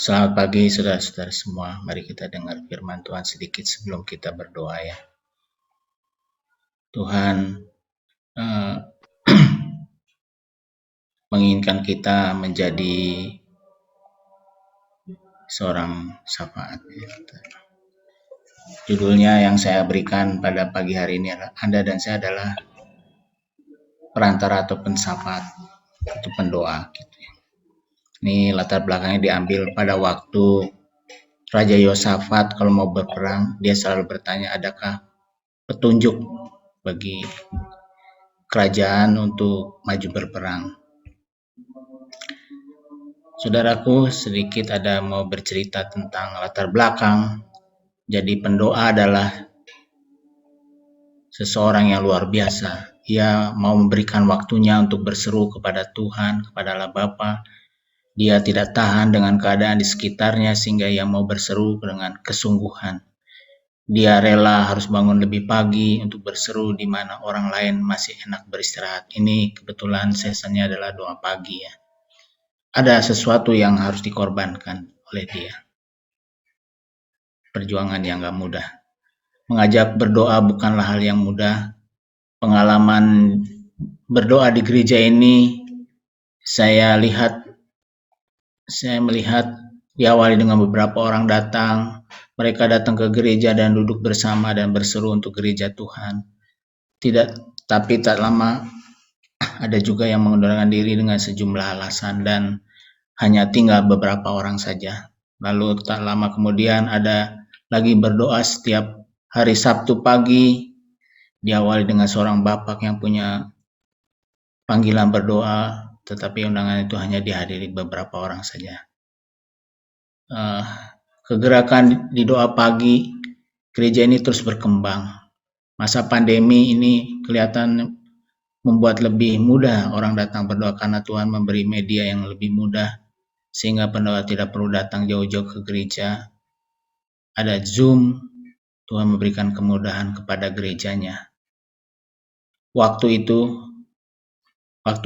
Selamat pagi saudara-saudara semua. Mari kita dengar firman Tuhan sedikit sebelum kita berdoa ya. Tuhan menginginkan kita menjadi seorang syafaat. Judulnya yang saya berikan pada pagi hari ini adalah Anda dan saya adalah perantara atau pensyafaat atau pendoa. Gitu ya. Ini latar belakangnya diambil pada waktu Raja Yosafat kalau mau berperang, dia selalu bertanya, adakah petunjuk bagi kerajaan untuk maju berperang. Saudaraku, sedikit ada mau bercerita tentang latar belakang. Jadi pendoa adalah seseorang yang luar biasa. Ia mau memberikan waktunya untuk berseru kepada Tuhan, kepada Allah Bapa. Dia tidak tahan dengan keadaan di sekitarnya sehingga ia mau berseru dengan kesungguhan. Dia rela harus bangun lebih pagi untuk berseru di mana orang lain masih enak beristirahat. Ini kebetulan sesinya adalah doa pagi ya. Ada sesuatu yang harus dikorbankan oleh dia. Perjuangan yang gak mudah. Mengajak berdoa bukanlah hal yang mudah. Pengalaman berdoa di gereja ini saya melihat diawali dengan beberapa orang datang. Mereka datang ke gereja dan duduk bersama dan berseru untuk gereja Tuhan. Tapi tak lama ada juga yang mengundurkan diri dengan sejumlah alasan dan hanya tinggal beberapa orang saja. Lalu tak lama kemudian ada lagi berdoa setiap hari Sabtu pagi, diawali dengan seorang bapak yang punya panggilan berdoa, tetapi undangan itu hanya dihadiri beberapa orang saja. Kegerakan di doa pagi gereja ini terus berkembang. Masa pandemi ini kelihatan membuat lebih mudah orang datang berdoa karena Tuhan memberi media yang lebih mudah sehingga pendoa tidak perlu datang jauh-jauh ke gereja. Ada Zoom, Tuhan memberikan kemudahan kepada gerejanya. Waktu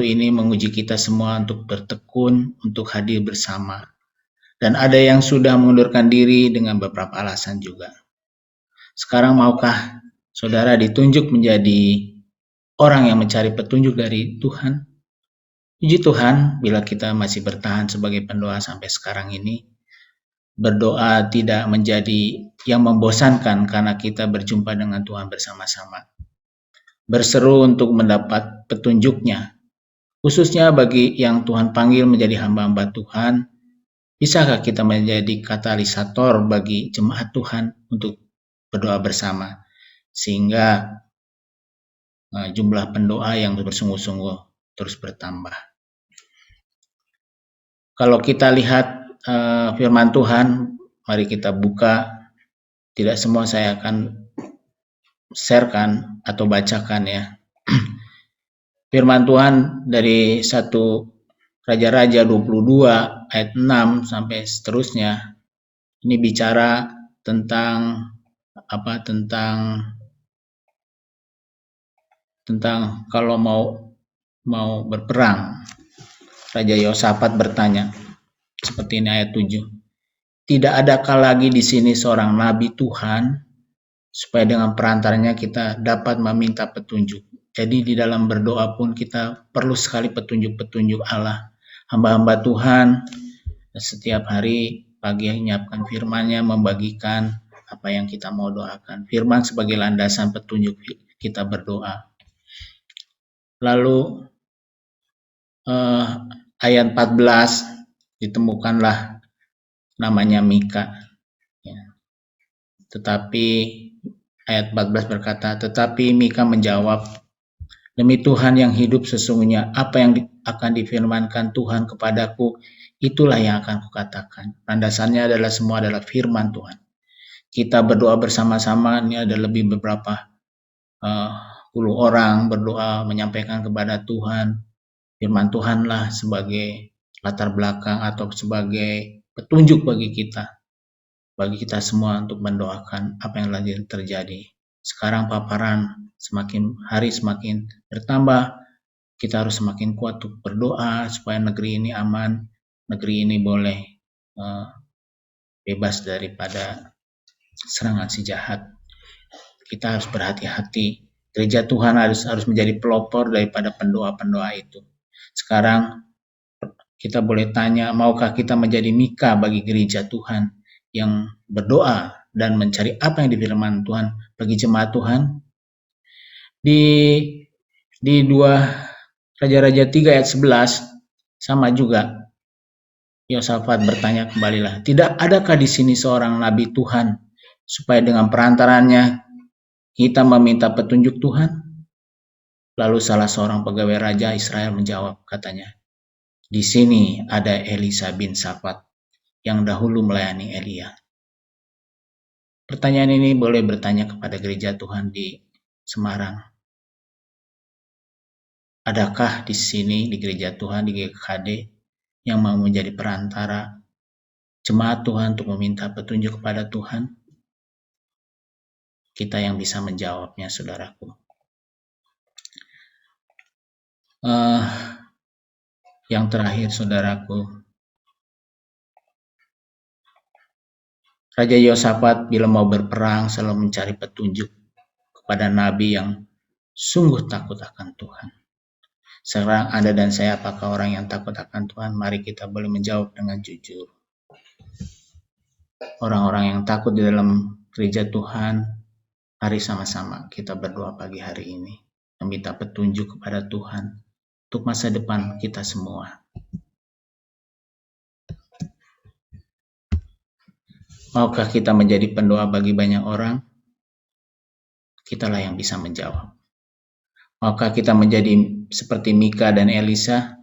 ini menguji kita semua untuk bertekun, untuk hadir bersama. Dan ada yang sudah mengundurkan diri dengan beberapa alasan juga. Sekarang maukah saudara ditunjuk menjadi orang yang mencari petunjuk dari Tuhan? Puji Tuhan, bila kita masih bertahan sebagai pendoa sampai sekarang ini, berdoa tidak menjadi yang membosankan karena kita berjumpa dengan Tuhan bersama-sama. Berseru untuk mendapat petunjuknya, khususnya bagi yang Tuhan panggil menjadi hamba-hamba Tuhan. Bisakah kita menjadi katalisator bagi jemaat Tuhan untuk berdoa bersama, sehingga jumlah pendoa yang bersungguh-sungguh terus bertambah. Kalau kita lihat firman Tuhan, mari kita buka. Tidak semua saya akan sharekan atau bacakan ya. Firman Tuhan dari 1 Raja-Raja 22 ayat 6 sampai seterusnya. Ini bicara tentang tentang kalau mau berperang. Raja Yosafat bertanya seperti ini ayat 7. Tidak adakah lagi di sini seorang nabi Tuhan supaya dengan perantaranya kita dapat meminta petunjuk. Jadi di dalam berdoa pun kita perlu sekali petunjuk-petunjuk Allah. Hamba-hamba Tuhan setiap hari pagi menyiapkan firman-Nya, membagikan apa yang kita mau doakan. Firman sebagai landasan petunjuk kita berdoa. Lalu ayat 14 ditemukanlah namanya Mika. Ya. Tetapi ayat 14 berkata, tetapi Mika menjawab, demi Tuhan yang hidup sesungguhnya, apa yang akan difirmankan Tuhan kepadaku, itulah yang akan kukatakan. Landasannya adalah semua adalah firman Tuhan. Kita berdoa bersama-sama, ini ada lebih beberapa puluh orang berdoa menyampaikan kepada Tuhan. Firman Tuhanlah sebagai latar belakang atau sebagai petunjuk bagi kita semua untuk mendoakan apa yang lagi terjadi. Sekarang paparan semakin hari semakin bertambah, kita harus semakin kuat untuk berdoa supaya negeri ini aman, negeri ini boleh bebas daripada serangan si jahat. Kita harus berhati-hati. Gereja Tuhan harus menjadi pelopor daripada pendoa-pendoa itu. Sekarang kita boleh tanya, maukah kita menjadi Mika bagi gereja Tuhan yang berdoa dan mencari apa yang difirman Tuhan bagi jemaat Tuhan? Di 2 Raja-Raja 3 ayat 11 sama juga. Yosafat bertanya kembalilah, tidak adakah di sini seorang nabi Tuhan supaya dengan perantarannya kita meminta petunjuk Tuhan? Lalu salah seorang pegawai raja Israel menjawab, katanya, di sini ada Elisa bin Safat yang dahulu melayani Elia. Pertanyaan ini boleh bertanya kepada gereja Tuhan di Semarang. Adakah di sini di gereja Tuhan di GKD yang mau menjadi perantara jemaat Tuhan untuk meminta petunjuk kepada Tuhan? Kita yang bisa menjawabnya, saudaraku. Yang terakhir, saudaraku, Raja Yosafat bila mau berperang selalu mencari petunjuk kepada nabi yang sungguh takut akan Tuhan. Sekarang Anda dan saya apakah orang yang takut akan Tuhan? Mari kita boleh menjawab dengan jujur. Orang-orang yang takut di dalam gereja Tuhan, mari sama-sama kita berdoa pagi hari ini, meminta petunjuk kepada Tuhan untuk masa depan kita semua. Maukah kita menjadi pendoa bagi banyak orang? Kitalah yang bisa menjawab. Maukah kita menjadi seperti Mika dan Elisa?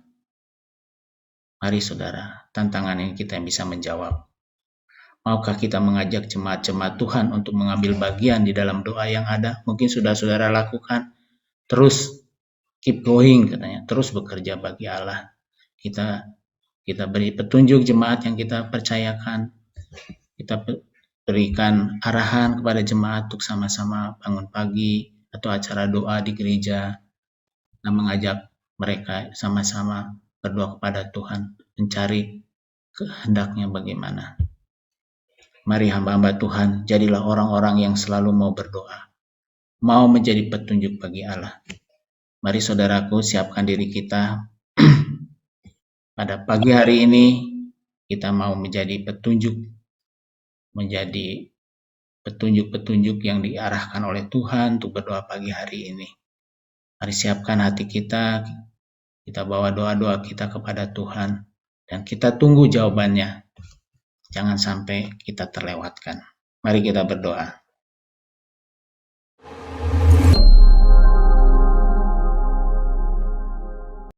Mari saudara, tantangan ini kita yang bisa menjawab. Maukah kita mengajak jemaat-jemaat Tuhan untuk mengambil bagian di dalam doa yang ada? Mungkin sudah saudara lakukan. Terus keep going katanya, terus bekerja bagi Allah. Kita beri petunjuk jemaat yang kita percayakan. Kita berikan arahan kepada jemaat untuk sama-sama bangun pagi atau acara doa di gereja dan mengajak mereka sama-sama berdoa kepada Tuhan, mencari kehendaknya bagaimana. Mari hamba-hamba Tuhan, jadilah orang-orang yang selalu mau berdoa, mau menjadi petunjuk bagi Allah. Mari saudaraku, siapkan diri kita. Pada pagi hari ini, kita mau menjadi petunjuk yang diarahkan oleh Tuhan untuk berdoa pagi hari ini. Mari siapkan hati kita bawa doa-doa kita kepada Tuhan, dan kita tunggu jawabannya. Jangan sampai kita terlewatkan. Mari kita berdoa.